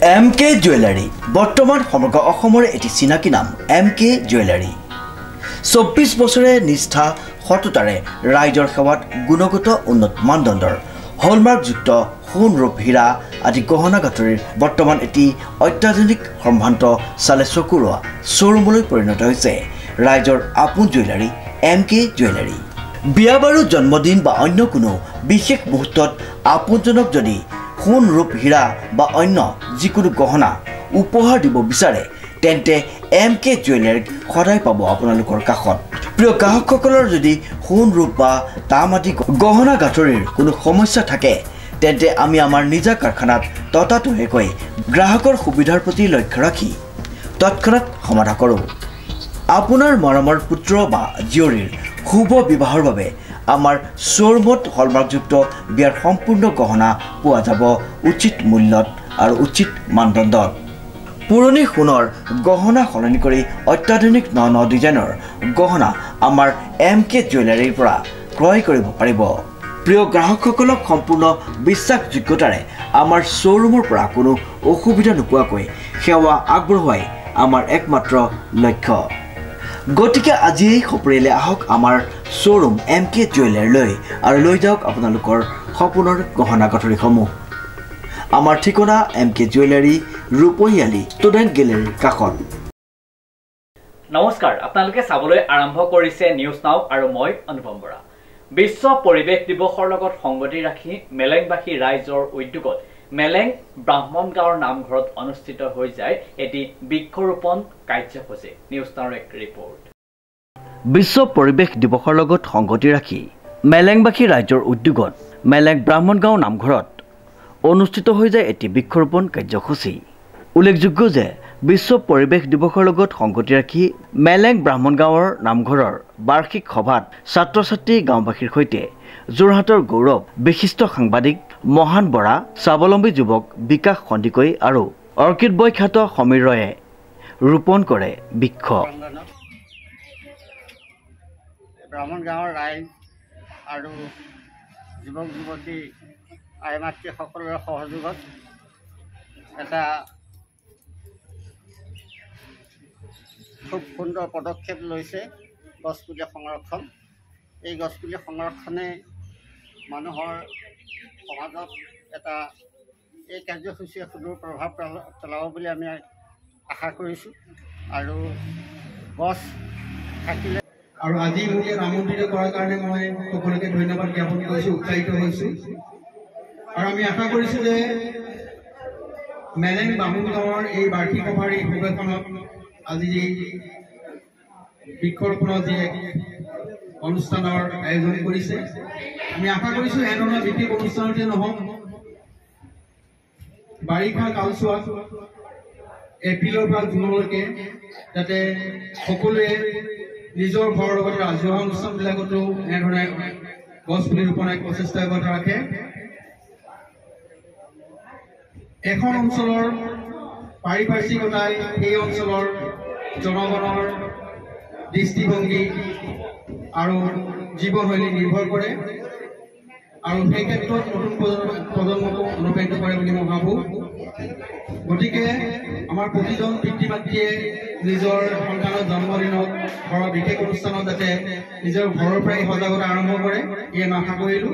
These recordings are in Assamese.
MK জুৱেলাৰী বৰ্তমান সমগ্ৰ অসমৰ এটি চিনাকি নাম MK জুৱেলাৰী 24 বছৰে নিষ্ঠা সততাৰে ৰাইজৰ সেৱাত গুণগত উন্নত মানদণ্ডৰ হলমাৰ্কযুক্ত সোণ ৰূপ হীৰা আদি গহনা গাঁথৰিৰ বৰ্তমান এটি অত্যাধুনিক সম্ভ্ৰান্ত চালে চকুৰোৱা শ্বৰুমলৈ পৰিণত হৈছে ৰাইজৰ আপোন জুৱেলাৰী MK জুৱেলাৰী। বিয়া বাৰু জন্মদিন বা অন্য কোনো বিশেষ মুহূৰ্তত আপোনজনক যদি সোণ ৰূপ হীৰা বা অন্য যিকোনো গহনা উপহাৰ দিব বিচাৰে তেন্তে MK জুৱেলাৰীক সদায় পাব আপোনালোকৰ কাষত। প্ৰিয় গ্ৰাহকসকলৰ যদি সোণ ৰূপ বা তাম আদি গহনা গাঁথৰিৰ কোনো সমস্যা থাকে তেন্তে আমি আমাৰ নিজা কাৰখানাত ততাতৈয়াকৈ গ্ৰাহকৰ সুবিধাৰ প্ৰতি লক্ষ্য ৰাখি তৎক্ষণাত সমাধা কৰোঁ। আপোনাৰ মৰমৰ পুত্ৰ বা জীয়ৰীৰ শুভ বিবাহৰ বাবে আমাৰ শ্বৰুমত হলমাৰ্কযুক্ত বিয়াৰ সম্পূৰ্ণ গহনা পোৱা যাব উচিত মূল্যত আৰু উচিত মানদণ্ডত। পুৰণি সোণৰ গহনা সলনি কৰি অত্যাধুনিক ন ডিজাইনৰ গহনা আমাৰ MK জুৱেলাৰীৰ পৰা ক্ৰয় কৰিব পাৰিব। প্ৰিয় গ্ৰাহকসকলক সম্পূৰ্ণ বিশ্বাসযোগ্যতাৰে আমাৰ শ্বৰুমৰ পৰা কোনো অসুবিধা নোপোৱাকৈ সেৱা আগবঢ়োৱাই আমাৰ একমাত্ৰ লক্ষ্য। গতিকে আজিয়েই সপৰিয়ালে আহক আমাৰ শ্বৰুম MK জুৱেলাৰীলৈ আৰু লৈ যাওক আপোনালোকৰ সপোনৰ গহনা গাঁথৰিসমূহ। আমাৰ ঠিকনা MK জুৱেলাৰী ৰূপহীয়ালি ষ্টুডেণ্ট গেলেৰীৰ কাষত। নমস্কাৰ, আপোনালোকে চাবলৈ আৰম্ভ কৰিছে নিউজ নাও আৰু মই অনুপম বৰা। বিশ্ব পৰিৱেশ দিৱসৰ লগত সংগতি ৰাখি মেলেংবাসী ৰাইজৰ উদ্যোগত মেলেং ব্ৰাহ্মণ গাঁৱৰ নামঘৰত অনুষ্ঠিত হৈ যায় এটি বৃক্ষৰোপণ কাৰ্যসূচী। নিউজ নাওৰ এক ৰিপৰ্ট। বিশ্ব পৰিৱেশ দিৱসৰ লগত সংগতি ৰাখি মেলেংবাসী ৰাইজৰ উদ্যোগত মেলেং ব্ৰাহ্মণ গাঁও নামঘৰত অনুষ্ঠিত হৈ যায় এটি বৃক্ষৰোপণ কাৰ্যসূচী। উল্লেখযোগ্য যে বিশ্ব পৰিৱেশ দিৱসৰ লগত সংগতি ৰাখি মেলেং ব্ৰাহ্মণ গাঁৱৰ নামঘৰৰ বাৰ্ষিক সভাত ছাত্ৰ ছাত্ৰী গাঁওবাসীৰ সৈতে যোৰহাটৰ গৌৰৱ বিশিষ্ট সাংবাদিক মহান বৰা, স্বাৱলম্বী যুৱক বিকাশ সন্দিকৈ আৰু অৰ্কিড বয় খ্যাত সমীৰ ৰয়ে ৰোপণ কৰে বৃক্ষ। ব্ৰাহ্মণ গাঁৱৰ ৰাইজ আৰু যুৱক যুৱতী আই মাতৃসকলৰ সহযোগত এটা খুব সুন্দৰ পদক্ষেপ লৈছে গছপুলি সংৰক্ষণ। এই গছপুলি সংৰক্ষণে মানুহৰ সমাজত এটা এই কাৰ্যসূচীয়ে সুদূৰ প্ৰভাৱ পেলাব বুলি আমি আশা কৰিছোঁ। আৰু গছ থাকিলে আৰু আজি মোক ইয়াত আমন্ত্ৰিত কৰাৰ কাৰণে মই সকলোকে ধন্যবাদ জ্ঞাপন কৰিছোঁ, উৎসাহিত হৈছোঁ। আৰু আমি আশা কৰিছোঁ যে মেলেং ব্ৰাহ্মণ গাঁৱৰ এই বাৰ্ষিক সভাৰ এই সভাখনত আজি যি বৃক্ষৰোপণৰ যি অনুষ্ঠানৰ আয়োজন কৰিছে, আমি আশা কৰিছোঁ এনেধৰণৰ বিশেষ অনুষ্ঠানতে নহওক, বাৰিষা কালচোৱাত এপ্ৰিলৰ পৰা জুনলৈকে যাতে সকলোৱে নিজৰ ঘৰৰ লগতে ৰাজহুৱা অনুষ্ঠানবিলাকতো এনেধৰণে গছ পুলি ৰোপণৰ এক প্ৰচেষ্টা অব্যাহত ৰাখে। এখন অঞ্চলৰ পাৰিপাৰ্শ্বিকতাই সেই অঞ্চলৰ জনগণৰ দৃষ্টিভংগী আৰু জীৱনশৈলী নিৰ্ভৰ কৰে আৰু সেই ক্ষেত্ৰত নতুন প্ৰজন্মকো অনুপ্ৰাণিত কৰে বুলি মই ভাবোঁ। গতিকে আমাৰ প্ৰতিজন পিতৃ মাতৃয়ে নিজৰ সন্তানৰ জন্মদিনত ঘৰৰ বিশেষ অনুষ্ঠানত যাতে নিজৰ ঘৰৰ পৰাই সজাগতা আৰম্ভ কৰে, এয়ে মই আশা কৰিলোঁ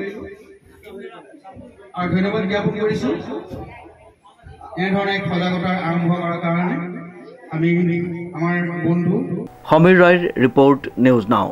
আৰু ধন্যবাদ জ্ঞাপন কৰিছোঁ এনেধৰণে সজাগতা আৰম্ভ কৰাৰ কাৰণে। আমি আমাৰ বন্ধু সমীৰ ৰয়ৰ ৰিপৰ্ট, নিউজ নাও।